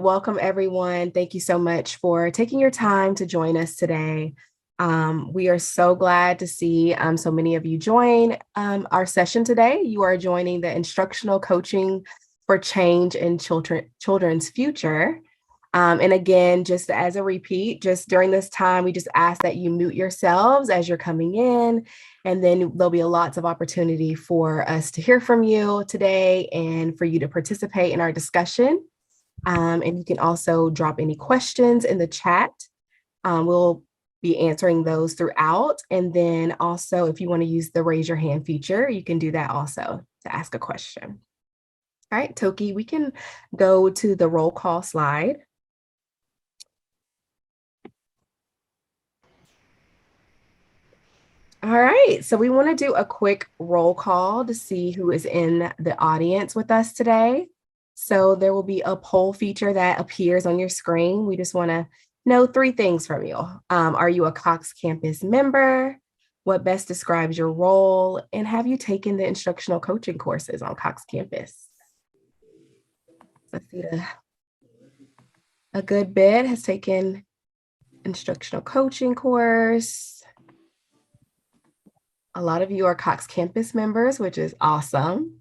Welcome, everyone. Thank you so much for taking your time to join us today. We are so glad to see so many of you join our session today. You are joining the Instructional Coaching for Change in Children's Future. And again, just as a repeat, just during this time, we just ask that you mute yourselves as you're coming in, and then there'll be lots of opportunity for us to hear from you today and for you to participate in our discussion. And you can also drop any questions in the chat. We'll be answering those throughout. And then also, if you want to use the raise your hand feature, you can do that also to ask a question. All right, Toki, we can go to the roll call slide. All right, so we want to do a quick roll call to see who is in the audience with us today. So there will be a poll feature that appears on your screen. We just want to know 3 things from you. Are you a Cox Campus member? What best describes your role? And have you taken the instructional coaching courses on Cox Campus? Let's see, a good bit has taken instructional coaching course. A lot of you are Cox Campus members, which is awesome.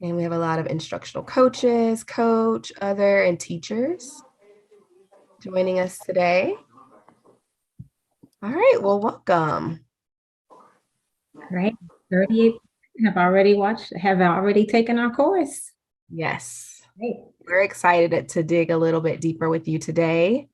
And we have a lot of instructional coaches, other, and teachers joining us today. All right, well, welcome. Great. 38 have already taken our course. Yes. Great. We're excited to dig a little bit deeper with you today.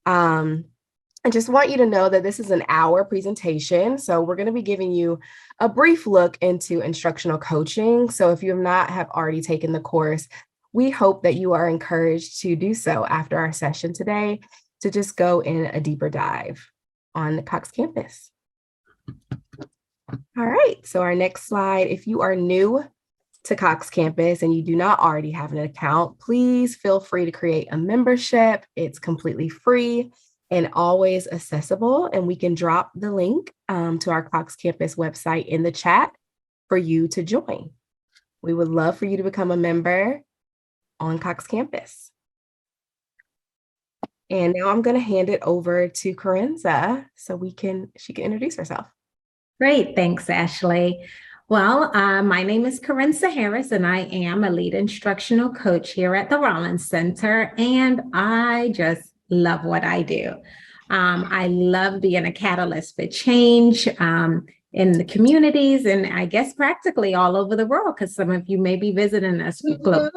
I just want you to know that this is an hour presentation. So we're going to be giving you a brief look into instructional coaching. So if you have already taken the course, we hope that you are encouraged to do so after our session today, to just go in a deeper dive on the Cox Campus. All right, so our next slide, if you are new to Cox Campus and you do not already have an account, please feel free to create a membership. It's completely free and always accessible. And we can drop the link to our Cox Campus website in the chat for you to join. We would love for you to become a member on Cox Campus. And now I'm going to hand it over to Corinza so she can introduce herself. Great. Thanks, Ashley. Well, my name is Corinza Harris, and I am a lead instructional coach here at the Rollins Center, and I just love what I do. I love being a catalyst for change in the communities, and I guess practically all over the world, because some of you may be visiting us globally.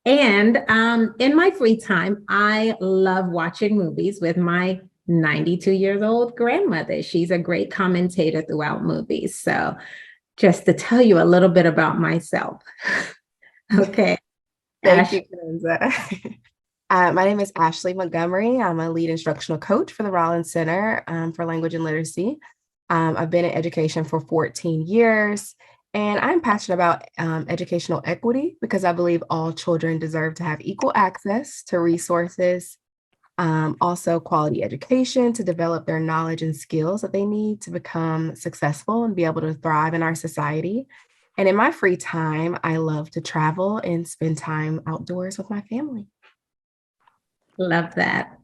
And in my free time, I love watching movies with my 92-year-old grandmother. She's a great commentator throughout movies. So just to tell you a little bit about myself. Okay. Thank you, Corinza. My name is Ashley Montgomery. I'm a lead instructional coach for the Rollins Center for Language and Literacy. I've been in education for 14 years, and I'm passionate about educational equity because I believe all children deserve to have equal access to resources, also quality education to develop their knowledge and skills that they need to become successful and be able to thrive in our society. And in my free time, I love to travel and spend time outdoors with my family. Love that.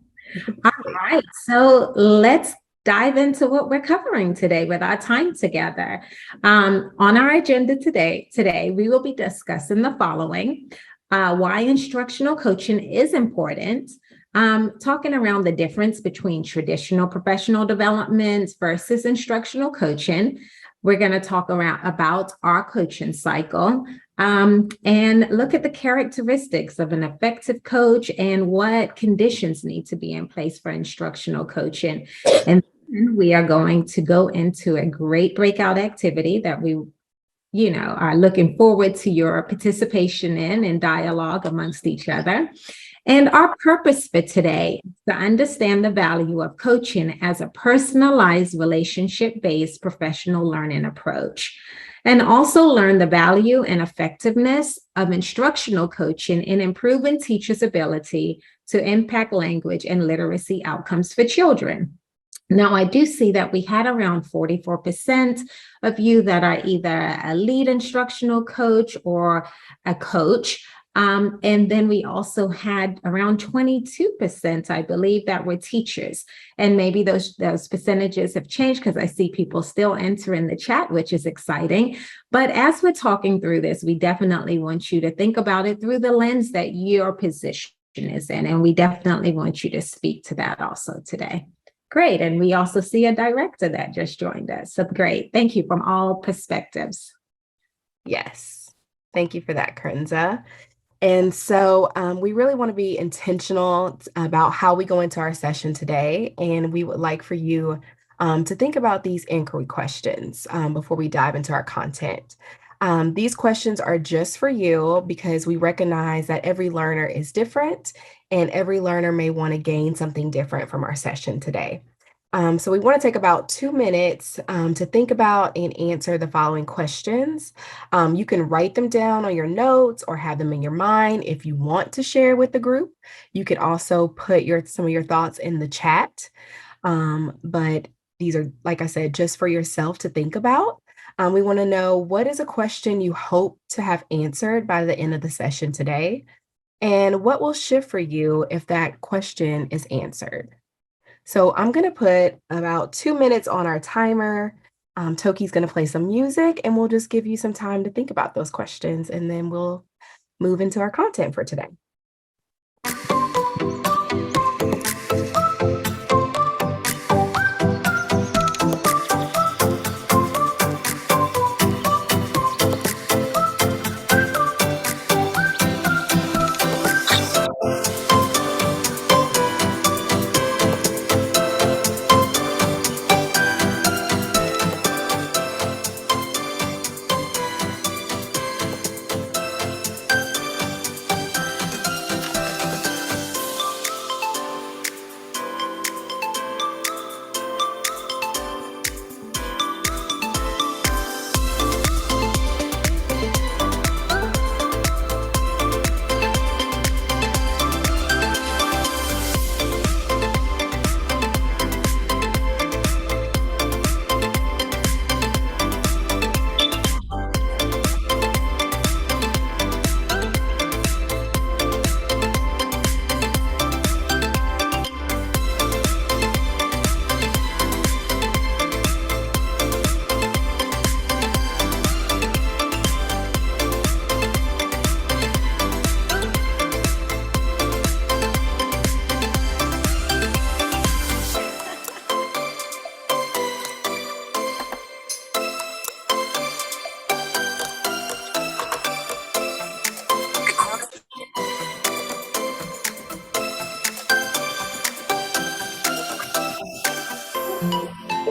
All right, so let's dive into what we're covering today with our time together. On our agenda today, we will be discussing the following: why instructional coaching is important, talking around the difference between traditional professional development versus instructional coaching. We're going to talk about our coaching cycle and look at the characteristics of an effective coach and what conditions need to be in place for instructional coaching. And then we are going to go into a great breakout activity that we are looking forward to your participation in and dialogue amongst each other. And our purpose for today is to understand the value of coaching as a personalized, relationship-based professional learning approach, and also learn the value and effectiveness of instructional coaching in improving teachers' ability to impact language and literacy outcomes for children. Now, I do see that we had around 44% of you that are either a lead instructional coach or a coach. And then we also had around 22%, I believe, that were teachers. And maybe those percentages have changed because I see people still enter in the chat, which is exciting. But as we're talking through this, we definitely want you to think about it through the lens that your position is in. And we definitely want you to speak to that also today. Great. And we also see a director that just joined us. So great. Thank you from all perspectives. Yes. Thank you for that, Karenza. And so we really want to be intentional about how we go into our session today. And we would like for you to think about these inquiry questions before we dive into our content. These questions are just for you because we recognize that every learner is different and every learner may want to gain something different from our session today. So we want to take about 2 minutes to think about and answer the following questions. You can write them down on your notes or have them in your mind if you want to share with the group. You could also put some of your thoughts in the chat. But these are, like I said, just for yourself to think about. We want to know, what is a question you hope to have answered by the end of the session today? And what will shift for you if that question is answered? So I'm going to put about 2 minutes on our timer. Toki's going to play some music and we'll just give you some time to think about those questions and then we'll move into our content for today.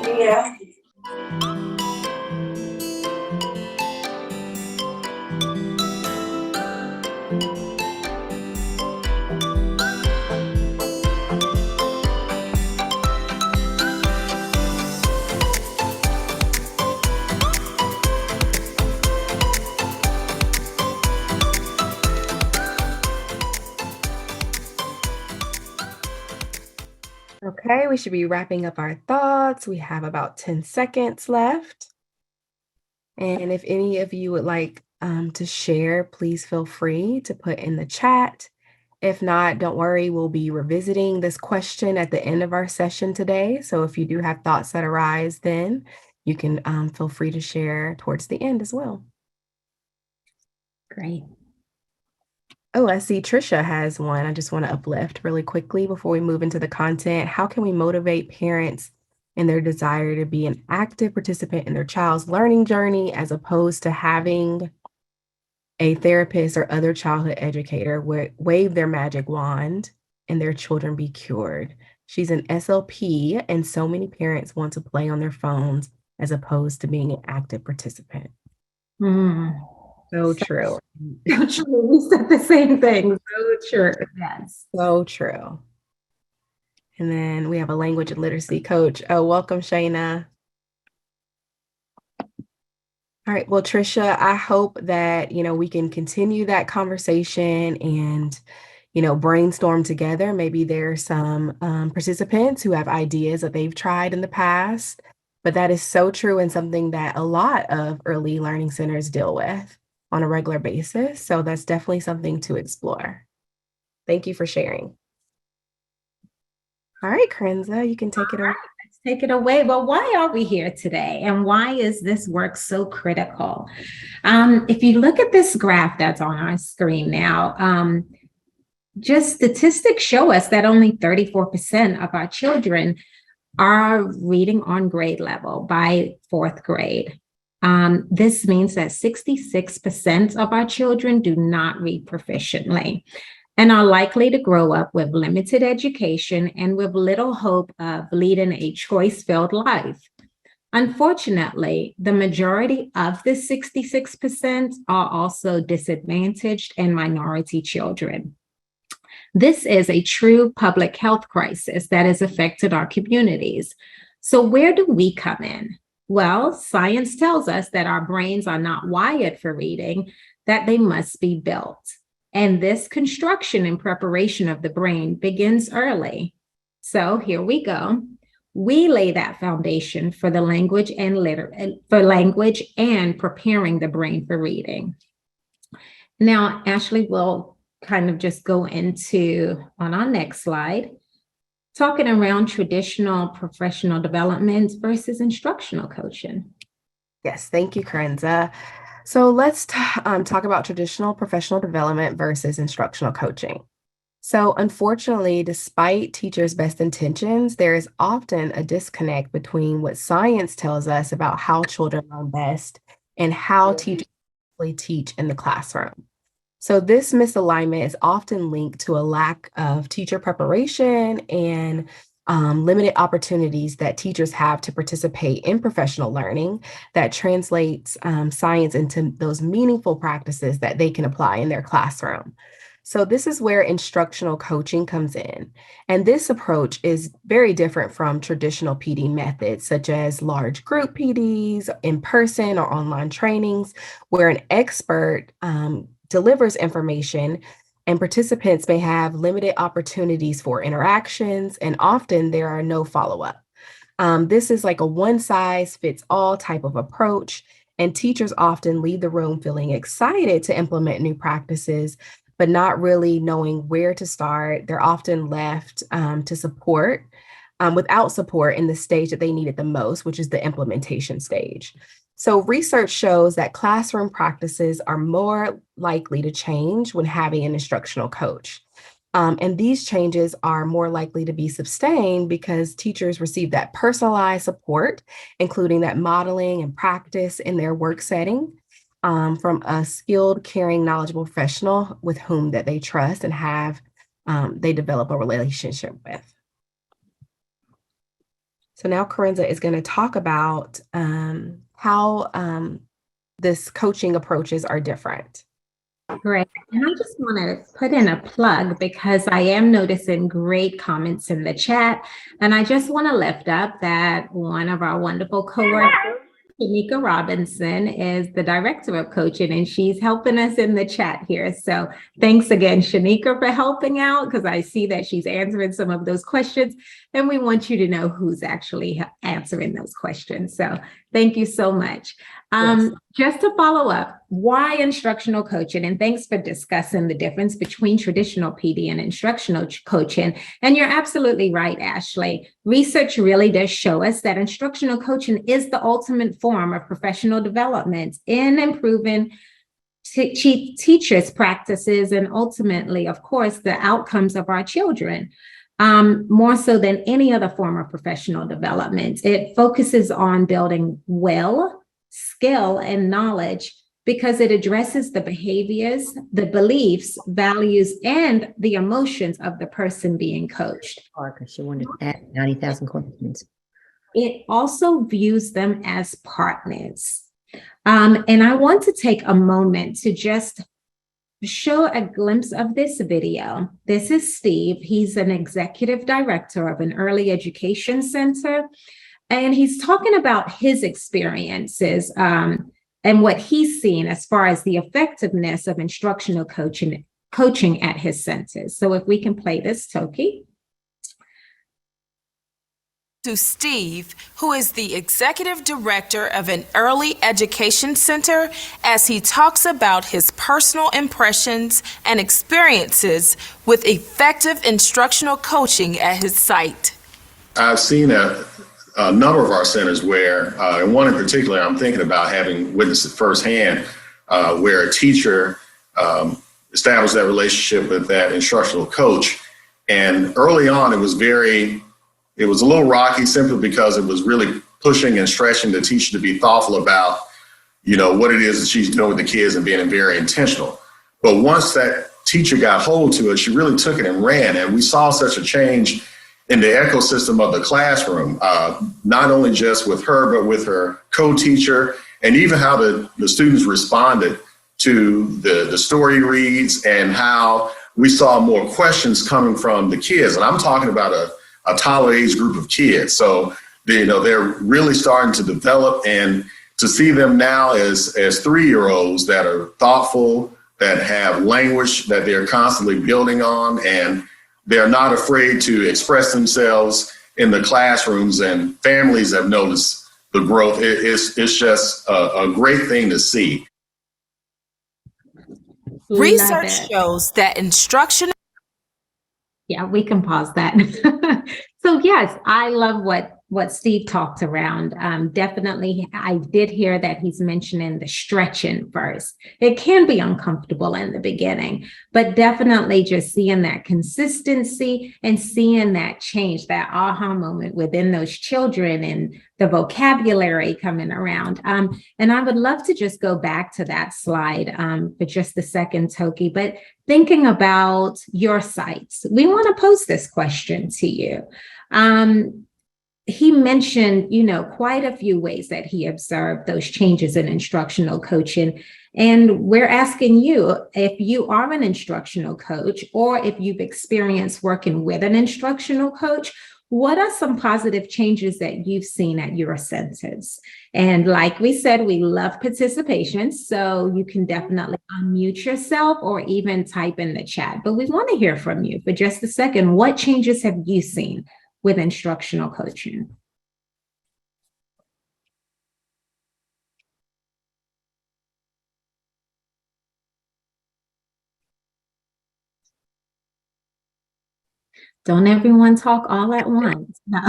Yeah. Okay, we should be wrapping up our thoughts. We have about 10 seconds left. And if any of you would like to share, please feel free to put in the chat. If not, don't worry, we'll be revisiting this question at the end of our session today. So if you do have thoughts that arise then, you can feel free to share towards the end as well. Great. Oh, I see Trisha has one. I just want to uplift really quickly before we move into the content. How can we motivate parents in their desire to be an active participant in their child's learning journey as opposed to having a therapist or other childhood educator wave their magic wand and their children be cured? She's an SLP, and so many parents want to play on their phones as opposed to being an active participant. So true. So true. We said the same thing. So true. Yes. So true. And then we have a language and literacy coach. Oh, welcome, Shayna. All right. Well, Trisha, I hope that, we can continue that conversation and, brainstorm together. Maybe there's some participants who have ideas that they've tried in the past, but that is so true and something that a lot of early learning centers deal with on a regular basis. So that's definitely something to explore. Thank you for sharing. All right, Corinza, you can take it away. Let's take it away. Well, why are we here today? And why is this work so critical? If you look at this graph that's on our screen now, just statistics show us that only 34% of our children are reading on grade level by fourth grade. This means that 66% of our children do not read proficiently and are likely to grow up with limited education and with little hope of leading a choice-filled life. Unfortunately, the majority of the 66% are also disadvantaged and minority children. This is a true public health crisis that has affected our communities. So where do we come in? Well, science tells us that our brains are not wired for reading, that they must be built. And this construction and preparation of the brain begins early. So here we go. We lay that foundation for the language and preparing the brain for reading. Now, Ashley will kind of just go into, on our next slide, talking around traditional professional development versus instructional coaching. Yes, thank you, Corinza. So let's talk about traditional professional development versus instructional coaching. So unfortunately, despite teachers' best intentions, there is often a disconnect between what science tells us about how children learn best and how teachers teach in the classroom. So this misalignment is often linked to a lack of teacher preparation and limited opportunities that teachers have to participate in professional learning that translates science into those meaningful practices that they can apply in their classroom. So this is where instructional coaching comes in. And this approach is very different from traditional PD methods, such as large group PDs, in-person or online trainings, where an expert delivers information and participants may have limited opportunities for interactions, and often there are no follow-up. This is like a one-size-fits-all type of approach, and teachers often leave the room feeling excited to implement new practices, but not really knowing where to start. They're often left without support in the stage that they need it the most, which is the implementation stage. So research shows that classroom practices are more likely to change when having an instructional coach. And these changes are more likely to be sustained because teachers receive that personalized support, including that modeling and practice in their work setting from a skilled, caring, knowledgeable professional with whom that they trust and they develop a relationship with. So now Corinza is going to talk about how this coaching approaches are different. Great. And I just want to put in a plug because I am noticing great comments in the chat. And I just want to lift up that one of our wonderful coworkers, Shanika Robinson, is the director of coaching, and she's helping us in the chat here. So thanks again, Shanika, for helping out, because I see that she's answering some of those questions, and we want you to know who's actually answering those questions. So thank you so much. Yes. Just to follow up, why instructional coaching? And thanks for discussing the difference between traditional PD and instructional coaching. And you're absolutely right, Ashley. Research really does show us that instructional coaching is the ultimate form of professional development in improving teachers' practices and ultimately, of course, the outcomes of our children. More so than any other form of professional development. It focuses on building skill, and knowledge because it addresses the behaviors, the beliefs, values, and the emotions of the person being coached. She wanted to add 90,000 questions. It also views them as partners. And I want to take a moment to just show a glimpse of this video. This is Steve. He's an executive director of an early education center. And he's talking about his experiences and what he's seen as far as the effectiveness of instructional coaching coaching at his centers. So if we can play this, Toki. To Steve, who is the executive director of an early education center, as he talks about his personal impressions and experiences with effective instructional coaching at his site. I've seen a number of our centers where, and one in particular, I'm thinking about having witnessed it firsthand, where a teacher established that relationship with that instructional coach. And early on, it was a little rocky simply because it was really pushing and stretching the teacher to be thoughtful about, what it is that she's doing with the kids and being very intentional. But once that teacher got hold to it, she really took it and ran. And we saw such a change in the ecosystem of the classroom, not only just with her, but with her co-teacher, and even how the students responded to the story reads and how we saw more questions coming from the kids. And I'm talking about a toddler age group of kids. So, they're really starting to develop, and to see them now as 3-year-olds that are thoughtful, that have language that they're constantly building on, and they're not afraid to express themselves in the classrooms, and families have noticed the growth. It's just a great thing to see. Research shows that instruction. Yeah, we can pause that. So yes, I love what Steve talked around. Definitely, I did hear that he's mentioning the stretching first. It can be uncomfortable in the beginning, but definitely just seeing that consistency and seeing that change, that aha moment within those children and the vocabulary coming around. And I would love to just go back to that slide for just a second, Toki, but thinking about your sites, we want to pose this question to you. He mentioned, quite a few ways that he observed those changes in instructional coaching. And we're asking you, if you are an instructional coach, or if you've experienced working with an instructional coach, what are some positive changes that you've seen at your centers? And like we said, we love participation, so you can definitely unmute yourself or even type in the chat. But we want to hear from you for just a second. What changes have you seen with instructional coaching? Don't everyone talk all at once. No.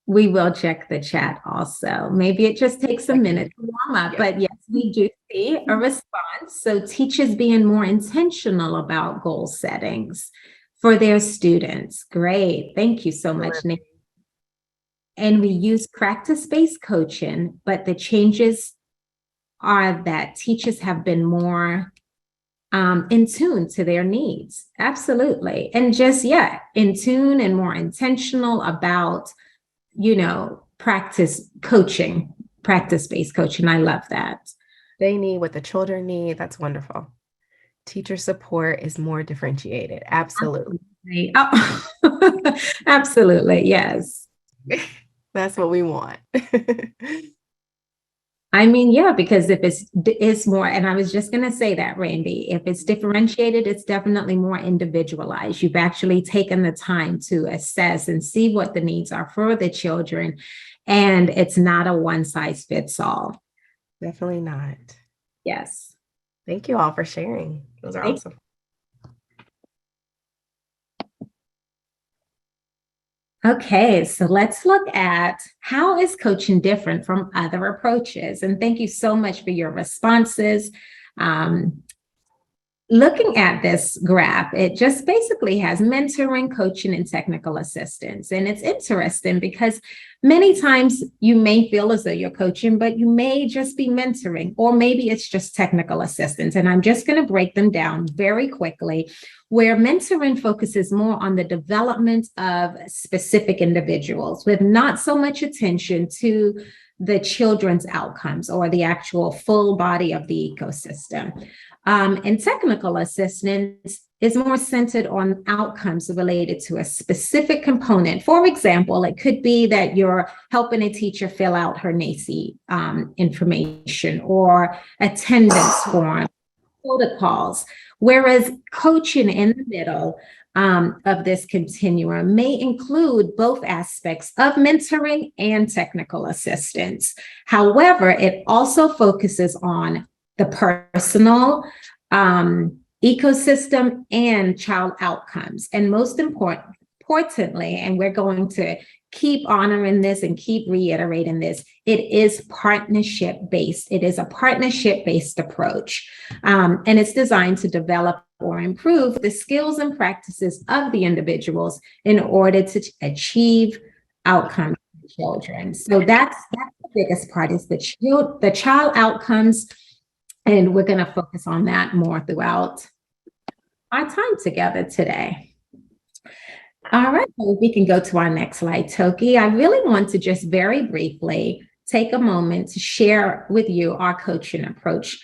We will check the chat also. Maybe it just takes a minute to warm up, but yes, we do see a response. So teachers being more intentional about goal settings for their students. Great. Thank you so much, Nick. And we use practice-based coaching, but the changes are that teachers have been more in tune to their needs. Absolutely. And just, in tune and more intentional about, practice coaching, practice-based coaching. I love that. They need what the children need. That's wonderful. Teacher support is more differentiated. Absolutely. Oh, absolutely. Yes. That's what we want. I mean, because if it's more, and I was just going to say that, Randy, if it's differentiated, it's definitely more individualized. You've actually taken the time to assess and see what the needs are for the children. And it's not a one size fits all. Definitely not. Yes. Thank you all for sharing. Those are awesome. Okay, so let's look at how is coaching different from other approaches? And thank you so much for your responses. Looking at this graph, it just basically has mentoring, coaching, and technical assistance. And it's interesting because many times you may feel as though you're coaching, but you may just be mentoring, or maybe it's just technical assistance. And I'm just going to break them down very quickly, where mentoring focuses more on the development of specific individuals with not so much attention to the children's outcomes or the actual full body of the ecosystem. And technical assistance is more centered on outcomes related to a specific component. For example, it could be that you're helping a teacher fill out her NACE information or attendance form, protocols, whereas coaching in the middle of this continuum may include both aspects of mentoring and technical assistance. However, it also focuses on the personal ecosystem and child outcomes. And most importantly, and we're going to keep honoring this and keep reiterating this, it is partnership-based. It is a partnership-based approach. And it's designed to develop or improve the skills and practices of the individuals in order to achieve outcomes for children. So that's the biggest part, is the child outcomes. And we're going to focus on that more throughout our time together today. All right, well, we can go to our next slide, Toki. I really want to just very briefly take a moment to share with you our coaching approach.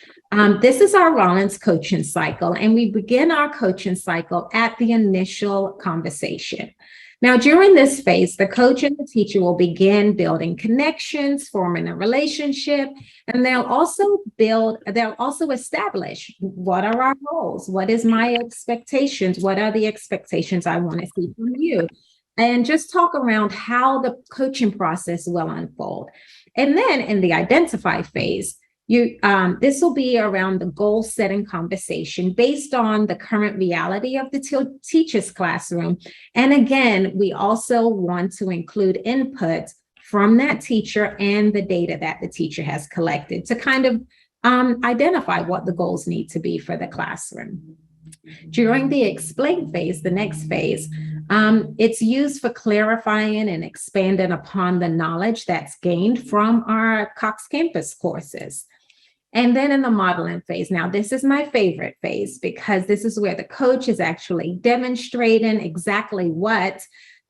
This is our Rollins coaching cycle, and we begin our coaching cycle at the initial conversation. Now, during this phase, the coach and the teacher will begin building connections, forming a relationship, and they'll also establish, what are our goals? What is my expectations? What are the expectations I want to see from you? And just talk around how the coaching process will unfold. And then in the identify phase, this will be around the goal setting conversation based on the current reality of the teacher's classroom. And again, we also want to include input from that teacher and the data that the teacher has collected to kind of identify what the goals need to be for the classroom. During the explain phase, the next phase, it's used for clarifying and expanding upon the knowledge that's gained from our Cox Campus courses. And then in the modeling phase, now this is my favorite phase, because this is where the coach is actually demonstrating exactly what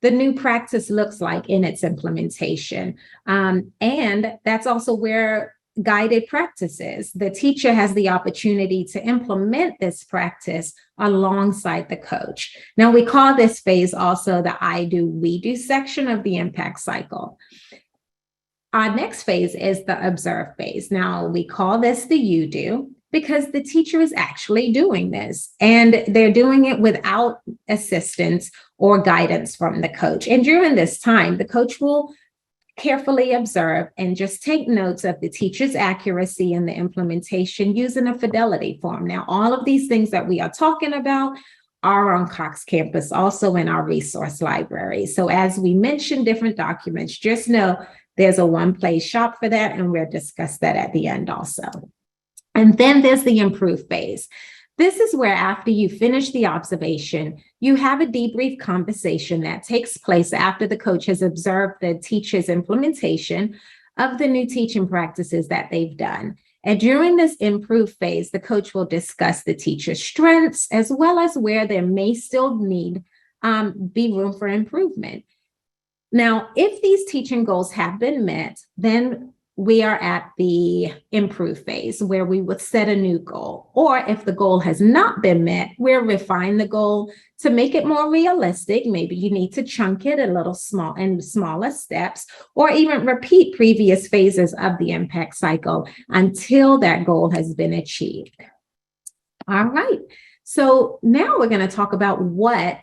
the new practice looks like in its implementation. And that's also where guided practices, the teacher has the opportunity to implement this practice alongside the coach. Now, we call this phase also the I do, we do section of the impact cycle. Our next phase is the observe phase. Now, we call this the you do because the teacher is actually doing this, and they're doing it without assistance or guidance from the coach. And during this time, the coach will carefully observe and just take notes of the teacher's accuracy in the implementation using a fidelity form. Now, all of these things that we are talking about are on Cox Campus, also in our resource library. So as we mention different documents, just know there's a one-place shop for that, and we'll discuss that at the end also. And then there's the improve phase. This is where, after you finish the observation, you have a debrief conversation that takes place after the coach has observed the teacher's implementation of the new teaching practices that they've done. And during this improve phase, the coach will discuss the teacher's strengths, as well as where there may still need be room for improvement. Now, if these teaching goals have been met, then we are at the improve phase, where we would set a new goal. Or if the goal has not been met, we'll refine the goal to make it more realistic. Maybe you need to chunk it a little smaller steps, or even repeat previous phases of the impact cycle until that goal has been achieved. All right. So now we're going to talk about what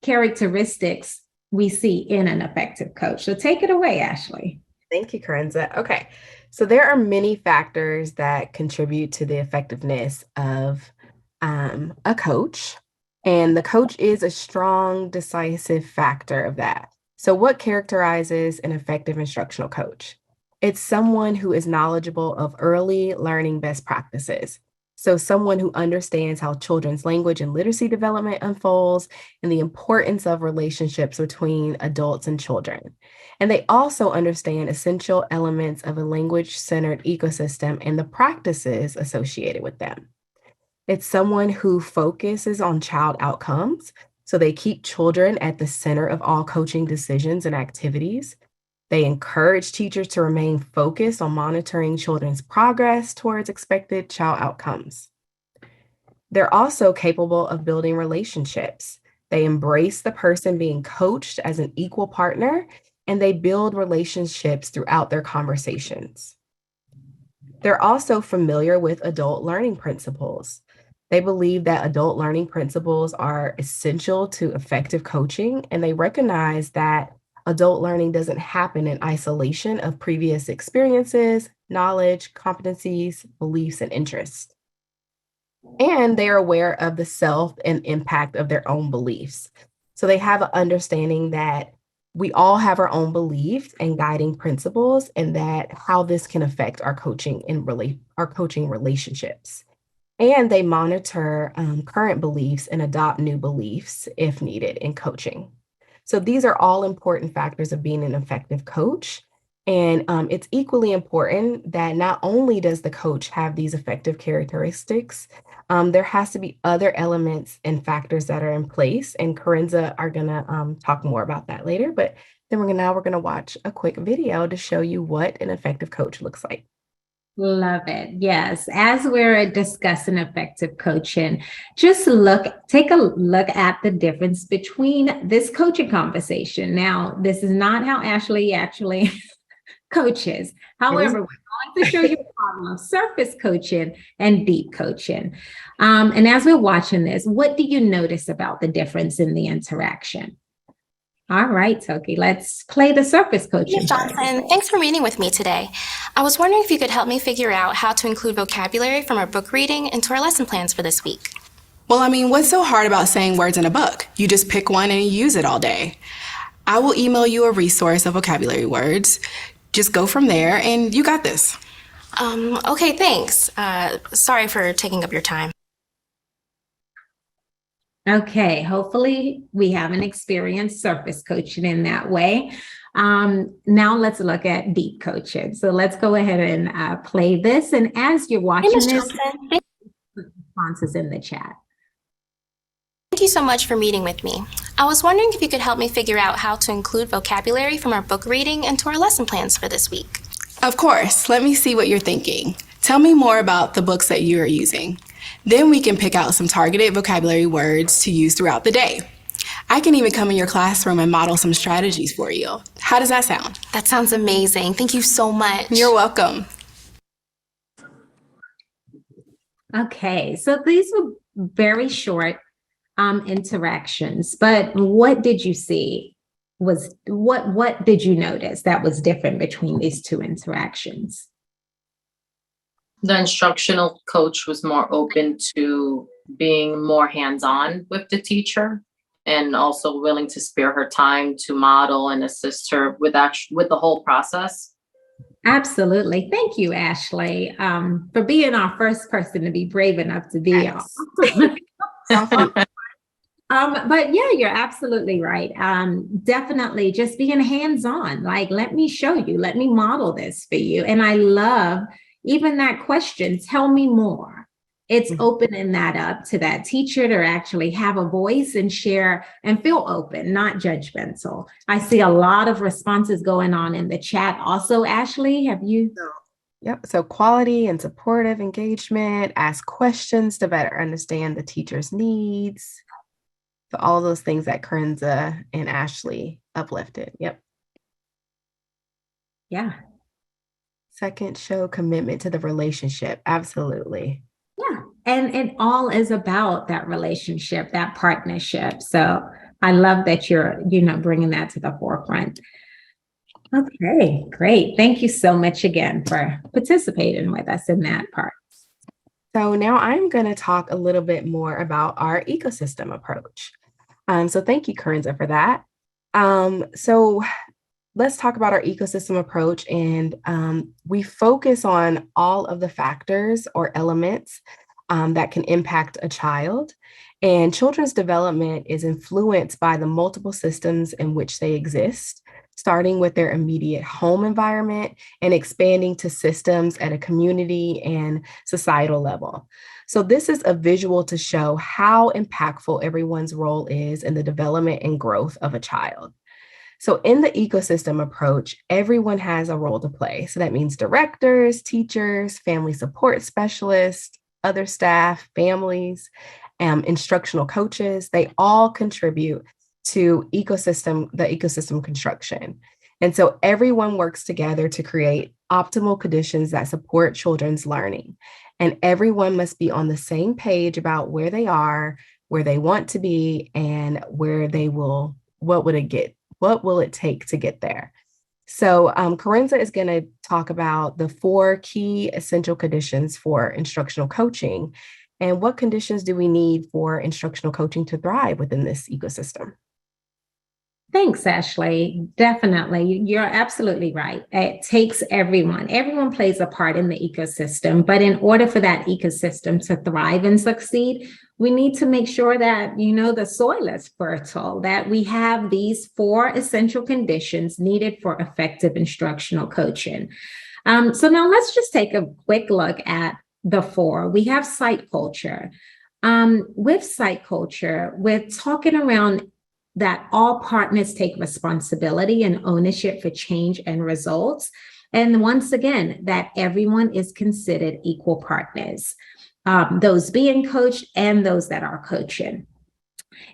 characteristics we see in an effective coach. So take it away, Ashley. Thank you, Karenza. Okay, so there are many factors that contribute to the effectiveness of a coach, and the coach is a strong, decisive factor of that. So what characterizes an effective instructional coach? It's someone who is knowledgeable of early learning best practices. So someone who understands how children's language and literacy development unfolds and the importance of relationships between adults and children. And they also understand essential elements of a language-centered ecosystem and the practices associated with them. It's someone who focuses on child outcomes, so they keep children at the center of all coaching decisions and activities. They encourage teachers to remain focused on monitoring children's progress towards expected child outcomes. They're also capable of building relationships. They embrace the person being coached as an equal partner, and they build relationships throughout their conversations. They're also familiar with adult learning principles. They believe that adult learning principles are essential to effective coaching, and they recognize that adult learning doesn't happen in isolation of previous experiences, knowledge, competencies, beliefs, and interests. And they are aware of the self and impact of their own beliefs. So they have an understanding that we all have our own beliefs and guiding principles, and that how this can affect our coaching our coaching relationships. And they monitor current beliefs and adopt new beliefs if needed in coaching. So these are all important factors of being an effective coach. And it's equally important that not only does the coach have these effective characteristics, there has to be other elements and factors that are in place. And Corinza are going to talk more about that later. But then we're going to watch a quick video to show you what an effective coach looks like. Love it. Yes. As we're discussing effective coaching, just take a look at the difference between this coaching conversation. Now, this is not how Ashley actually coaches. However, we're going to show you a model of surface coaching and deep coaching. And as we're watching this, what do you notice about the difference in the interaction? All right, Toki, let's play the surface coaching. Ms. Johnson, thanks for meeting with me today. I was wondering if you could help me figure out how to include vocabulary from our book reading into our lesson plans for this week. Well, I mean, what's so hard about saying words in a book? You just pick one and you use it all day. I will email you a resource of vocabulary words. Just go from there and you got this. Okay, thanks. Sorry for taking up your time. Okay, hopefully we haven't experienced surface coaching in that way. Now let's look at deep coaching. So let's go ahead and play this. And as you're watching this, responses in the chat. Thank you so much for meeting with me. I was wondering if you could help me figure out how to include vocabulary from our book reading into our lesson plans for this week. Of course. Let me see what you're thinking. Tell me more about the books that you are using. Then we can pick out some targeted vocabulary words to use throughout the day. I can even come in your classroom and model some strategies for you. How does that sound? That sounds amazing. Thank you so much. You're welcome. Okay, so these were very short interactions, but what did you see? What did you notice that was different between these two interactions? The instructional coach was more open to being more hands-on with the teacher and also willing to spare her time to model and assist her with the whole process. Absolutely. Thank you, Ashley, for being our first person to be brave enough to be on. But yeah, you're absolutely right. Definitely just being hands-on, like, let me show you, let me model this for you. And I love even that question, tell me more. It's opening that up to that teacher to actually have a voice and share and feel open, not judgmental. I see a lot of responses going on in the chat. Also, Ashley, have you? Yep. So quality and supportive engagement, ask questions to better understand the teacher's needs. So all of those things that Corinza and Ashley uplifted. Yep. Yeah. Second, show commitment to the relationship. Absolutely. Yeah. And it all is about that relationship, that partnership. So I love that you're, bringing that to the forefront. Okay, great. Thank you so much again for participating with us in that part. So now I'm going to talk a little bit more about our ecosystem approach. So thank you, Corinza, for that. So let's talk about our ecosystem approach. And we focus on all of the factors or elements that can impact a child. And children's development is influenced by the multiple systems in which they exist, starting with their immediate home environment and expanding to systems at a community and societal level. So this is a visual to show how impactful everyone's role is in the development and growth of a child. So in the ecosystem approach, everyone has a role to play. So that means directors, teachers, family support specialists, other staff, families, instructional coaches, they all contribute to the ecosystem construction. And so everyone works together to create optimal conditions that support children's learning. And everyone must be on the same page about where they are, where they want to be, and what will it take to get there. So Corinza is going to talk about the 4 key essential conditions for instructional coaching. And what conditions do we need for instructional coaching to thrive within this ecosystem? Thanks, Ashley. Definitely. You're absolutely right. It takes everyone. Everyone plays a part in the ecosystem, but in order for that ecosystem to thrive and succeed, we need to make sure that, the soil is fertile, that we have these 4 essential conditions needed for effective instructional coaching. So now let's just take a quick look at the 4. We have site culture. With site culture, we're talking around that all partners take responsibility and ownership for change and results. And once again, that everyone is considered equal partners, those being coached and those that are coaching.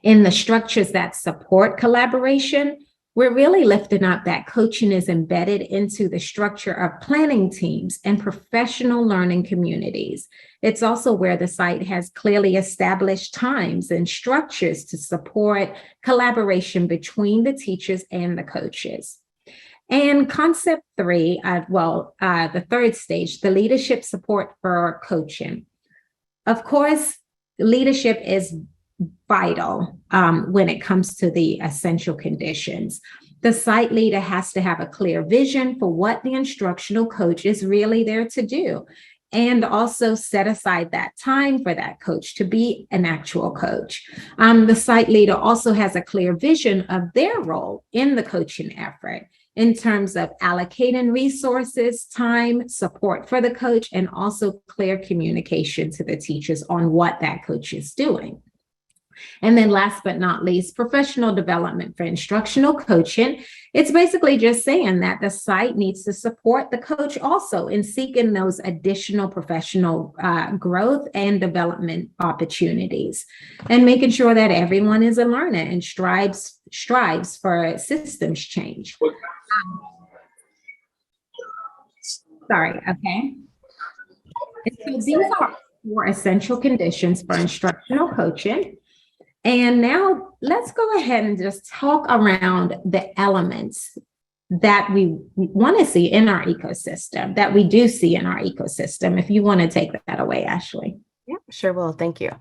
In the structures that support collaboration, we're really lifting up that coaching is embedded into the structure of planning teams and professional learning communities. It's also where the site has clearly established times and structures to support collaboration between the teachers and the coaches. And concept 3, the 3rd stage, the leadership support for coaching. Of course, leadership is vital when it comes to the essential conditions. The site leader has to have a clear vision for what the instructional coach is really there to do, and also set aside that time for that coach to be an actual coach. The site leader also has a clear vision of their role in the coaching effort in terms of allocating resources, time, support for the coach, and also clear communication to the teachers on what that coach is doing. And then last but not least, professional development for instructional coaching. It's basically just saying that the site needs to support the coach also in seeking those additional professional growth and development opportunities, and making sure that everyone is a learner and strives for systems change. Okay. And so these are 4 essential conditions for instructional coaching. And now let's go ahead and just talk around the elements that we want to see in our ecosystem, that we do see in our ecosystem. If you want to take that away, Ashley. Yeah, sure will. Thank you.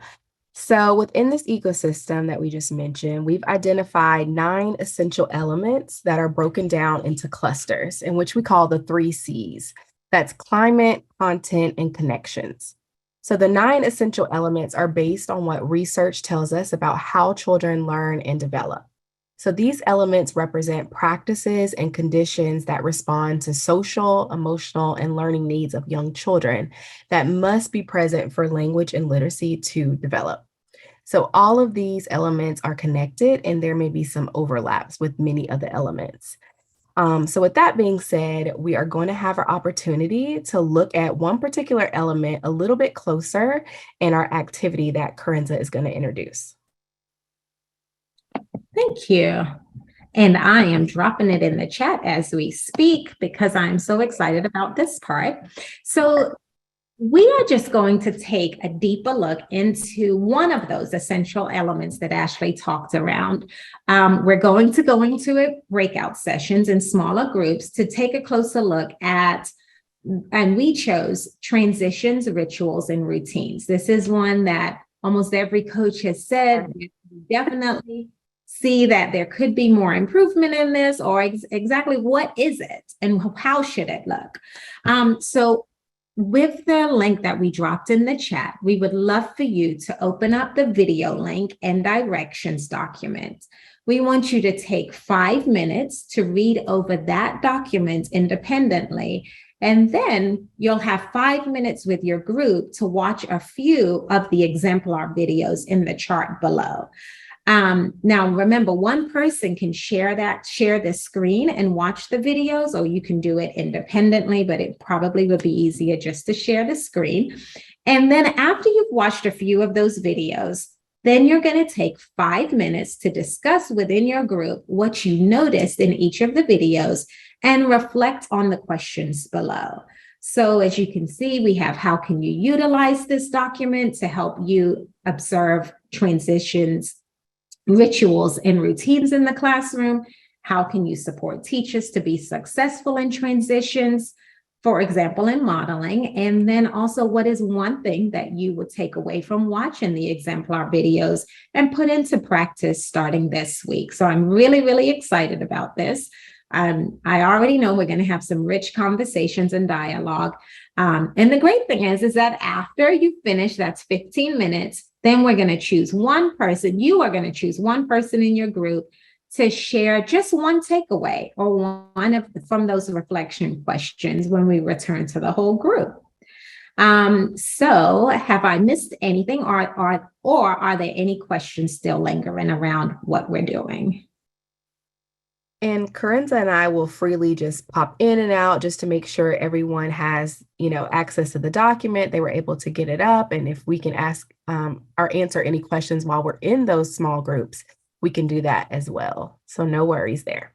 So within this ecosystem that we just mentioned, we've identified 9 essential elements that are broken down into clusters, in which we call the 3 C's. That's climate, content, and connections. So the 9 essential elements are based on what research tells us about how children learn and develop. So these elements represent practices and conditions that respond to social, emotional, and learning needs of young children that must be present for language and literacy to develop. So all of these elements are connected, and there may be some overlaps with many of the elements. So with that being said, we are going to have our opportunity to look at one particular element a little bit closer in our activity that Corinza is going to introduce. Thank you. And I am dropping it in the chat as we speak because I'm so excited about this part. So we are just going to take a deeper look into one of those essential elements that Ashley talked around. We're going to go into breakout sessions in smaller groups to take a closer look at, and we chose transitions, rituals, and routines. This is one that almost every coach has said, definitely see that there could be more improvement in this, or exactly what is it and how should it look? So with the link that we dropped in the chat, we would love for you to open up the video link and directions document. We want you to take 5 minutes to read over that document independently, and then you'll have 5 minutes with your group to watch a few of the exemplar videos in the chart below. Now, remember, one person can share the screen and watch the videos, or you can do it independently, but it probably would be easier just to share the screen. And then after you've watched a few of those videos, then you're going to take 5 minutes to discuss within your group what you noticed in each of the videos and reflect on the questions below. So as you can see, we have how can you utilize this document to help you observe transitions, rituals, and routines in the classroom? How can you support teachers to be successful in transitions, for example, in modeling? And then also, what is one thing that you would take away from watching the exemplar videos and put into practice starting this week? So I'm really, really excited about this. I already know we're going to have some rich conversations and dialogue. And the great thing is that after you finish, that's 15 minutes, then we're going to choose one person. You are going to choose one person in your group to share just one takeaway or one of from those reflection questions when we return to the whole group. So have I missed anything, or are there any questions still lingering around what we're doing? And Corinza and I will freely just pop in and out just to make sure everyone has, access to the document. They were able to get it up. And if we can ask or answer any questions while we're in those small groups, we can do that as well. So no worries there.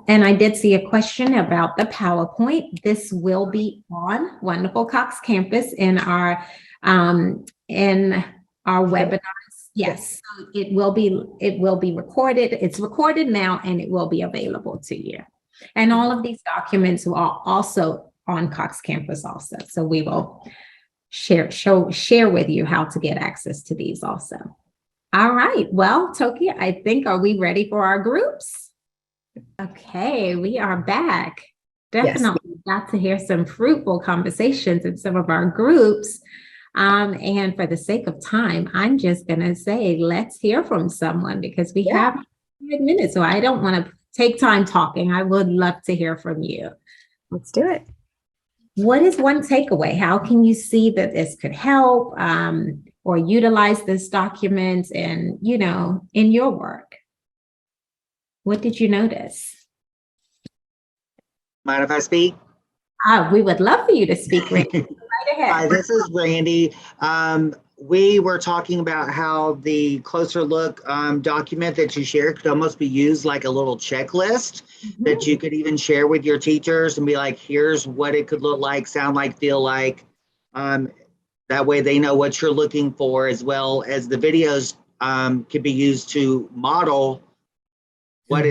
And I did see a question about the PowerPoint. This will be on wonderful Cox Campus in our webinars. Yes, so it will be recorded. It's recorded now, and it will be available to you. And all of these documents are also on Cox Campus also. So we will share with you how to get access to these also. All right. Well, Toki, I think, are we ready for our groups? Okay, we are back. Definitely got to hear some fruitful conversations in some of our groups. And for the sake of time, I'm just going to say, let's hear from someone because we have 5 minutes. So I don't want to take time talking. I would love to hear from you. Let's do it. What is one takeaway? How can you see that this could help or utilize this document in your work? What did you notice? Mind if I speak? We would love for you to speak, Randy. Right ahead. Hi, this is Randy. We were talking about how the closer look document that you shared could almost be used like a little checklist that you could even share with your teachers and be like, here's what it could look like, sound like, feel like. That way they know what you're looking for, as well as the videos could be used to model what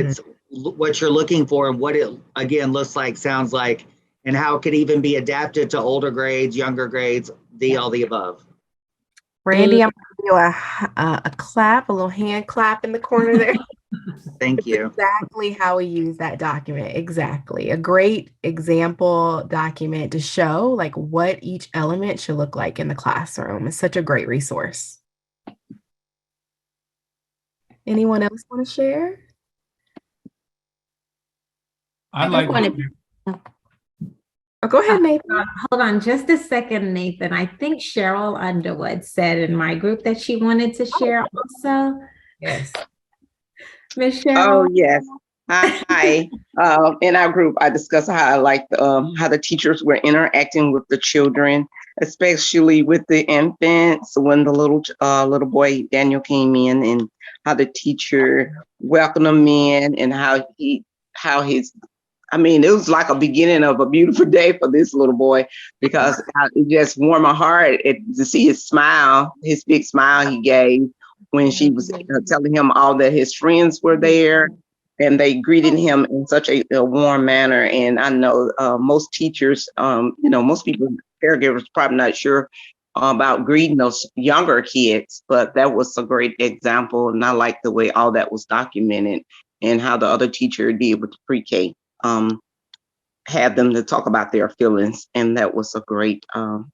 what you're looking for and what it again looks like, sounds like, and how it could even be adapted to older grades, younger grades, all the above. Randy, I'm going to do a clap, a little hand clap in the corner there. Thank you. Exactly how we use that document. Exactly. A great example document to show like what each element should look like in the classroom. It's such a great resource. Anyone else want to share? I'd like Oh, go ahead, Nathan. Hold on just a second, Nathan. I think Cheryl Underwood said in my group that she wanted to share also. Yes. Michelle. Oh, yes. Hi. In our group, I discussed how I liked how the teachers were interacting with the children, especially with the infants. When the little boy Daniel came in, and how the teacher welcomed him in, and it was like a beginning of a beautiful day for this little boy, because it just warmed my heart to see his smile, his big smile he gave when she was telling him all that his friends were there, and they greeted him in such a warm manner. And I know most teachers, most people, caregivers, probably not sure about greeting those younger kids, but that was a great example. And I like the way all that was documented, and how the other teacher did with the pre-K. Had them to talk about their feelings, and that was great. And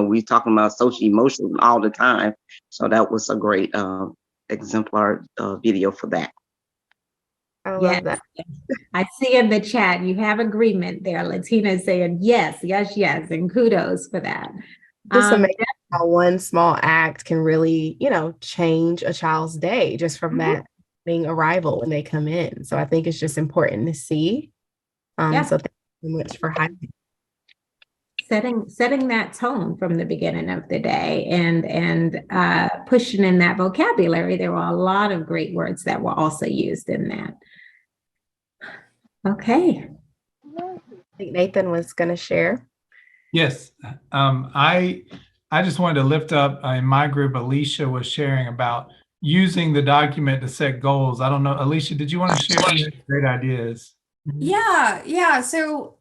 we talking about social emotions all the time, so that was a great exemplar video for that. I love that. I see in the chat you have agreement there. Latina is saying yes, and kudos for that. Just amazing how one small act can really, change a child's day just from that being arrival when they come in. So I think it's just important to see. So thank you so much for highlighting. setting that tone from the beginning of the day and pushing in that vocabulary. There were a lot of great words that were also used in that. Okay. I think Nathan was going to share. Yes, I just wanted to lift up in my group, Alicia was sharing about using the document to set goals. I don't know, Alicia, did you want to share any great ideas? Yeah. So,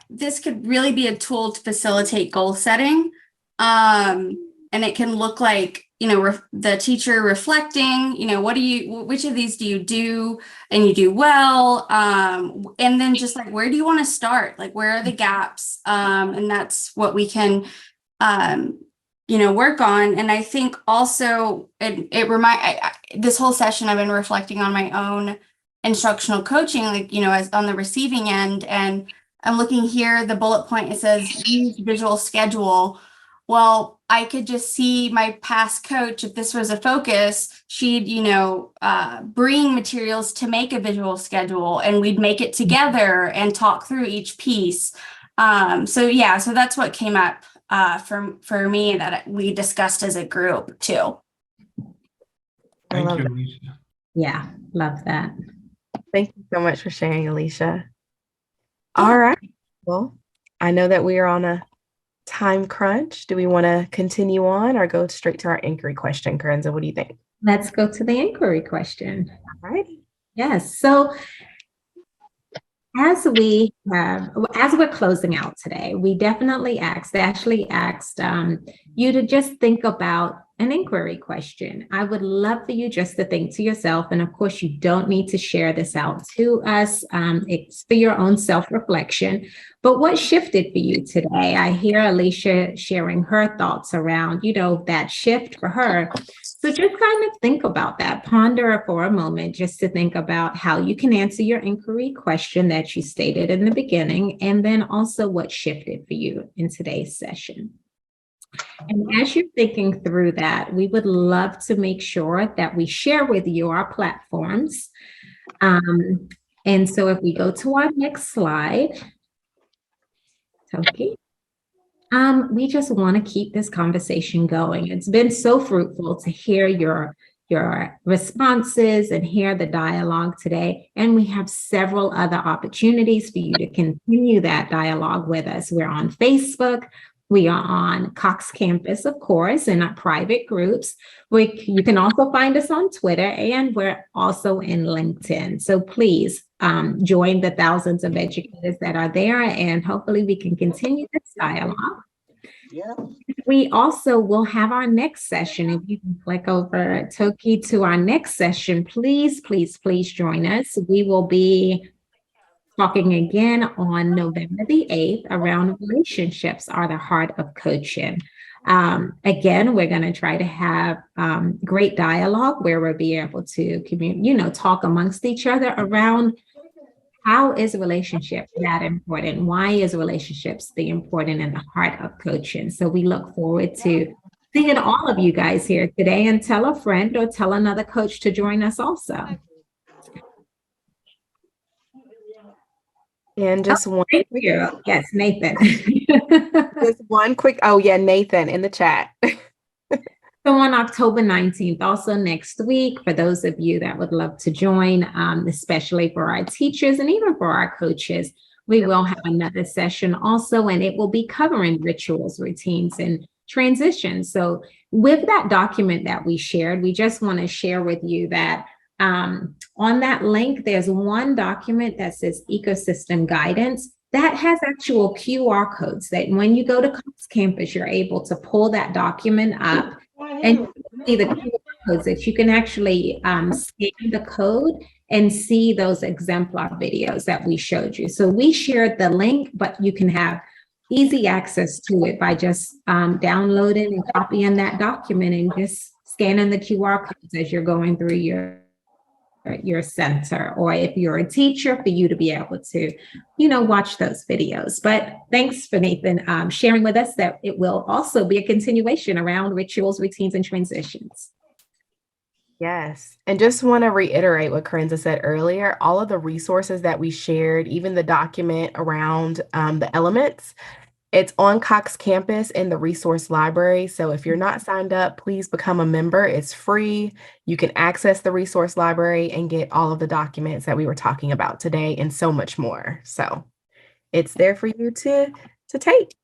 this could really be a tool to facilitate goal setting. And it can look like, the teacher reflecting, which of these do you do and you do well? And then just like, where do you want to start? Like, where are the gaps? And that's what we can, work on. And I think also this whole session, I've been reflecting on my own instructional coaching, as on the receiving end. And I'm looking here, the bullet point, it says use visual schedule. Well, I could just see my past coach, if this was a focus, she'd, bring materials to make a visual schedule and we'd make it together and talk through each piece. So that's what came up for me that we discussed as a group too. Thank you, Alicia. Yeah, love that. Thank you so much for sharing, Alicia. All right. Well, I know that we are on a time crunch. Do we want to continue on or go straight to our inquiry question, Corinza? What do you think? Let's go to the inquiry question. All right. Yes. So as we're closing out today, we definitely Ashley asked you to just think about an inquiry question. I would love for you just to think to yourself, and of course you don't need to share this out to us. It's for your own self-reflection, but what shifted for you today? I hear Alicia sharing her thoughts around, that shift for her. So just kind of think about that, ponder for a moment, just to think about how you can answer your inquiry question that you stated in the beginning, and then also what shifted for you in today's session. And as you're thinking through that, we would love to make sure that we share with you our platforms. And so if we go to our next slide, Toki, we just want to keep this conversation going. It's been so fruitful to hear your responses and hear the dialogue today. And we have several other opportunities for you to continue that dialogue with us. We're on Facebook. We are on Cox Campus, of course, in our private groups. You can also find us on Twitter, and we're also in LinkedIn. So please join the thousands of educators that are there, and hopefully we can continue this dialogue. Yeah. We also will have our next session. If you can click over, Toki, to our next session, please join us. We will be talking again on November the 8th around relationships are the heart of coaching. Again, we're going to try to have great dialogue where we'll be able to talk amongst each other around how is relationship that important? Why is relationships the important in the heart of coaching? So we look forward to seeing all of you guys here today, and tell a friend or tell another coach to join us also. And just one quick, yes, Nathan. just one quick, Nathan in the chat. So on October 19th, also next week, for those of you that would love to join, especially for our teachers and even for our coaches, we will have another session also, and it will be covering rituals, routines, and transitions. So with that document that we shared, we just want to share with you that on that link, there's one document that says ecosystem guidance that has actual QR codes that when you go to Cox Campus, you're able to pull that document up and see the QR codes that you can actually scan the code and see those exemplar videos that we showed you. So we shared the link, but you can have easy access to it by just downloading and copying that document and just scanning the QR codes as you're going through your center, or if you're a teacher, for you to be able to, watch those videos. But thanks for Nathan sharing with us that it will also be a continuation around rituals, routines, and transitions. Yes. And just want to reiterate what Corinza said earlier, all of the resources that we shared, even the document around the elements, it's on Cox Campus in the resource library. So if you're not signed up, please become a member. It's free. You can access the resource library and get all of the documents that we were talking about today and so much more. So it's there for you to take.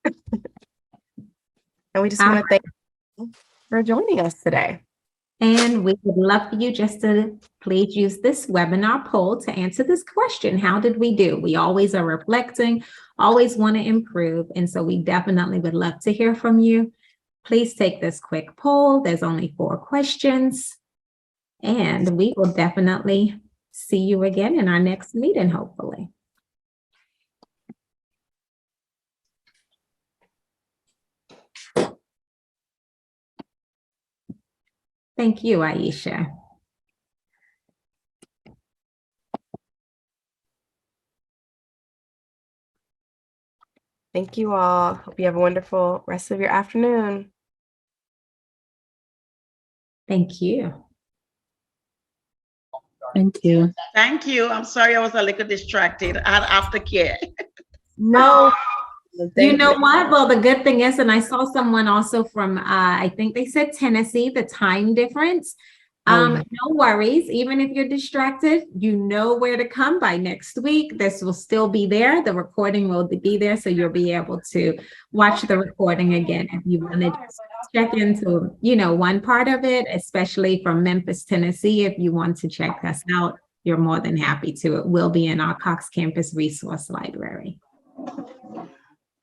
And we just want to thank you for joining us today. And we would love for you just to please use this webinar poll to answer this question. How did we do? We always are reflecting, always want to improve. And so we definitely would love to hear from you. Please take this quick poll. There's only 4 questions. And we will definitely see you again in our next meeting, hopefully. Thank you, Aisha. Thank you all. Hope you have a wonderful rest of your afternoon. Thank you. Thank you. Thank you. I'm sorry I was a little distracted. I had aftercare. No, you know what? Well, the good thing is, and I saw someone also from, I think they said Tennessee, the time difference. No worries. Even if you're distracted, you know where to come by next week. This will still be there. The recording will be there. So you'll be able to watch the recording again if you want to check into, one part of it, especially from Memphis, Tennessee. If you want to check us out, you're more than happy to. It will be in our Cox Campus Resource Library.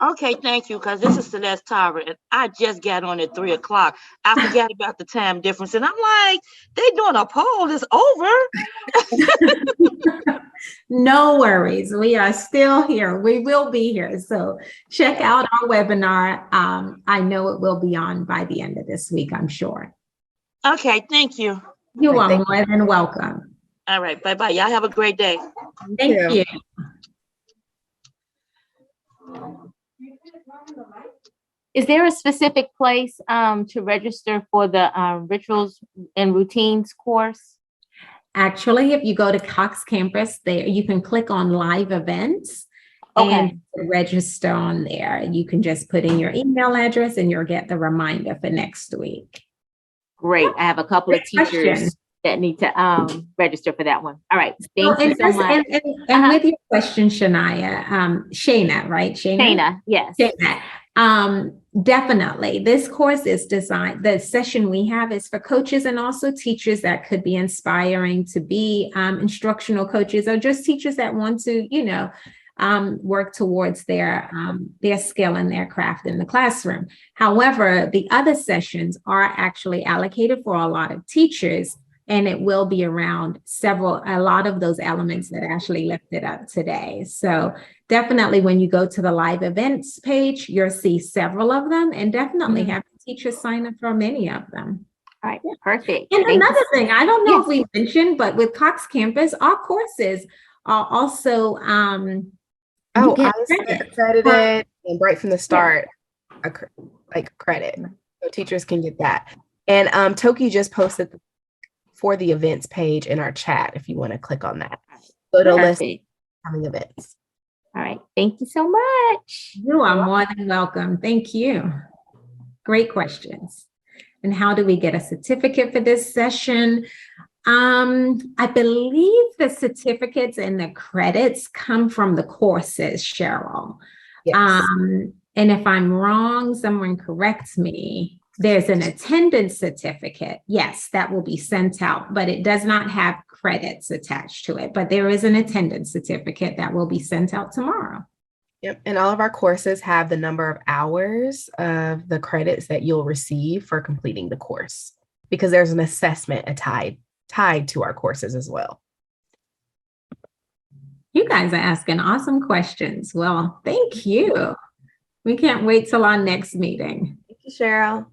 Okay, thank you, because this is Celeste Tarver, and I just got on at 3 o'clock. I forgot about the time difference, and I'm like, they doing a poll, it's over. No worries, we are still here. We will be here, so check out our webinar. I know it will be on by the end of this week, I'm sure. Okay, thank you. You are more than welcome. All right, bye-bye. Y'all have a great day. Thank you. Is there a specific place to register for the rituals and routines course? Actually, if you go to Cox Campus, there you can click on live events and register on there. You can just put in your email address and you'll get the reminder for next week. Great. I have a couple of teachers that need to register for that one. All right. Thank you so much. And with your question, Shayna, right? Shayna, yes. Shayna. Definitely. This course is designed, the session we have is for coaches and also teachers that could be inspiring to be instructional coaches or just teachers that want to, work towards their skill and their craft in the classroom. However, the other sessions are actually allocated for a lot of teachers, and it will be around a lot of those elements that Ashley lifted up today. So definitely when you go to the live events page, you'll see several of them, and definitely have teachers sign up for many of them. All right, perfect. And another thing, I don't know if we mentioned, but with Cox Campus, our courses are also accredited and right from the start, like credit. So teachers can get that. And Toki just posted for the events page in our chat if you want to click on that. Go to list coming events. All right. Thank you so much. You are more than welcome. Thank you. Great questions. And how do we get a certificate for this session? I believe the certificates and the credits come from the courses, Cheryl. Yes. And if I'm wrong, someone corrects me. There's an attendance certificate. Yes, that will be sent out, but it does not have credits attached to it. But there is an attendance certificate that will be sent out tomorrow. Yep. And all of our courses have the number of hours of the credits that you'll receive for completing the course, because there's an assessment tied to our courses as well. You guys are asking awesome questions. Well, thank you. We can't wait till our next meeting. Thank you, Cheryl.